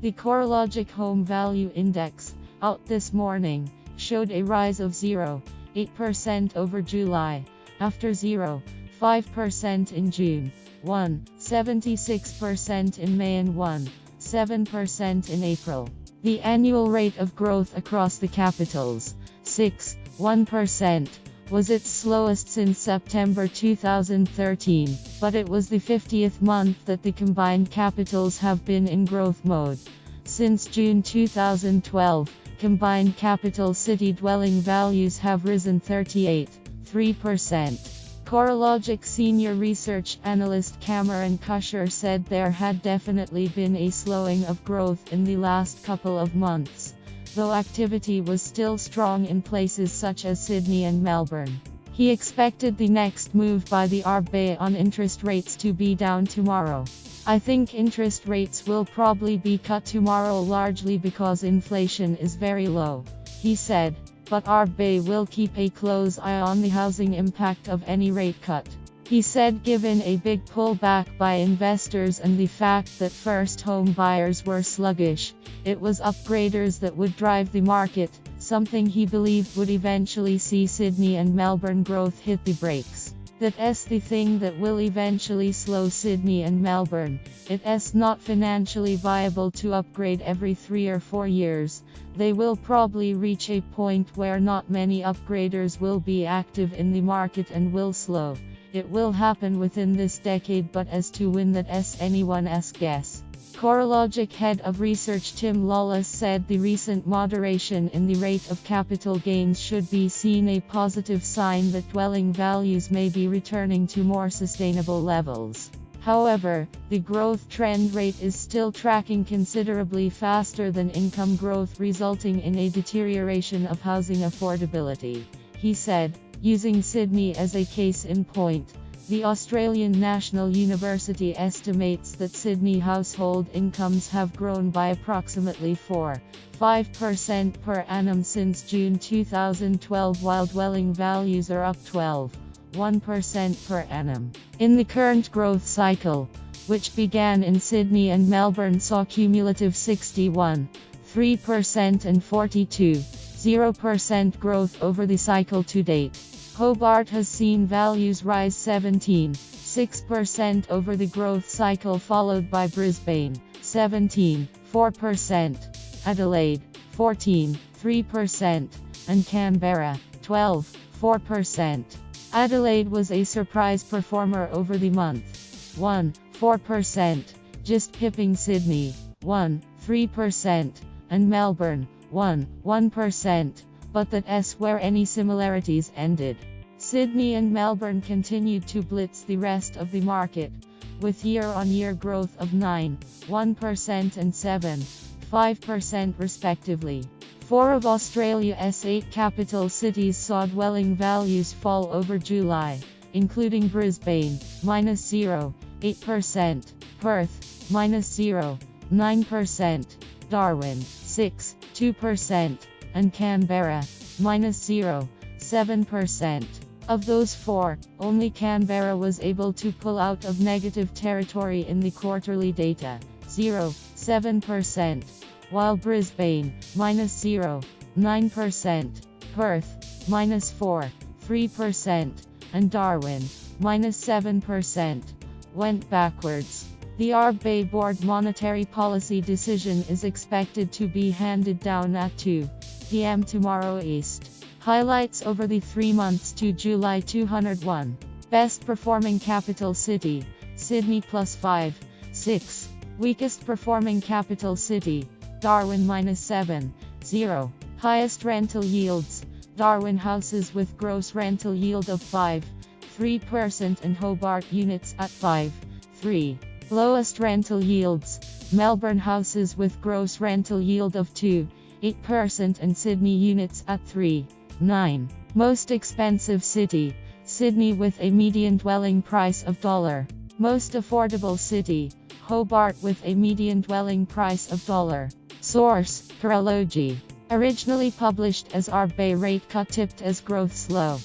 The CoreLogic Home Value Index, out this morning, showed a rise of 0.8% over July, after 0.5% in June, 1.76% in May and 1.7% in April. The annual rate of growth across the capitals, 6.1%, was its slowest since September 2013, but it was the 50th month that the combined capitals have been in growth mode. Since June 2012, combined capital city dwelling values have risen 38.3%. CoreLogic senior research analyst Cameron Cusher said there had definitely been a slowing of growth in the last couple of months, though activity was still strong in places such as Sydney and Melbourne. He expected the next move by the RBA on interest rates to be down tomorrow. "I think interest rates will probably be cut tomorrow largely because inflation is very low," he said. But RBA will keep a close eye on the housing impact of any rate cut. He said given a big pullback by investors and the fact that first home buyers were sluggish, it was upgraders that would drive the market, something he believed would eventually see Sydney and Melbourne growth hit the brakes. That's the thing that will eventually slow Sydney and Melbourne. It's not financially viable to upgrade every 3 or 4 years. They will probably reach a point where not many upgraders will be active in the market and will slow. It will happen within this decade, but as to when that's anyone's guess. CoreLogic head of research Tim Lawless said the recent moderation in the rate of capital gains should be seen a positive sign that dwelling values may be returning to more sustainable levels. However, the growth trend rate is still tracking considerably faster than income growth, resulting in a deterioration of housing affordability. He said, using Sydney as a case in point, the Australian National University estimates that Sydney household incomes have grown by approximately 4.5% per annum since June 2012, while dwelling values are up 12.1% per annum. In the current growth cycle, which began in Sydney and Melbourne, saw cumulative 61.3% and 42.0% growth over the cycle to date. Hobart has seen values rise 17.6% over the growth cycle, followed by Brisbane, 17.4%, Adelaide, 14.3%, and Canberra, 12.4%. Adelaide was a surprise performer over the month, 1.4%, just pipping Sydney, 1.3%, and Melbourne, 1.1%. But that's where any similarities ended. Sydney and Melbourne continued to blitz the rest of the market, with year-on-year growth of 9.1% and 7.5% respectively. 4 of Australia's 8 capital cities saw dwelling values fall over July, including Brisbane, -0.8%, Perth, -0.9%, Darwin, 6.2%, and Canberra, -0.7%. Of those 4, only Canberra was able to pull out of negative territory in the quarterly data, 0.7%, while Brisbane, -0.9%, Perth, -4.3%, and Darwin, -7%, went backwards. The RBA Board monetary policy decision is expected to be handed down at 2 p.m. tomorrow East. Highlights over the 3 months to July: 201. Best performing capital city, Sydney +5.6. Weakest performing capital city, Darwin -7.0. Highest rental yields, Darwin houses with gross rental yield of 5.3% and Hobart units at 5.3. Lowest rental yields, Melbourne houses with gross rental yield of 2.8% and Sydney units at 3.9. Most expensive city, Sydney with a median dwelling price of $. Most affordable city, Hobart with a median dwelling price of $. Source: CoreLogic. Originally published as RBA rate cut tipped as growth slow.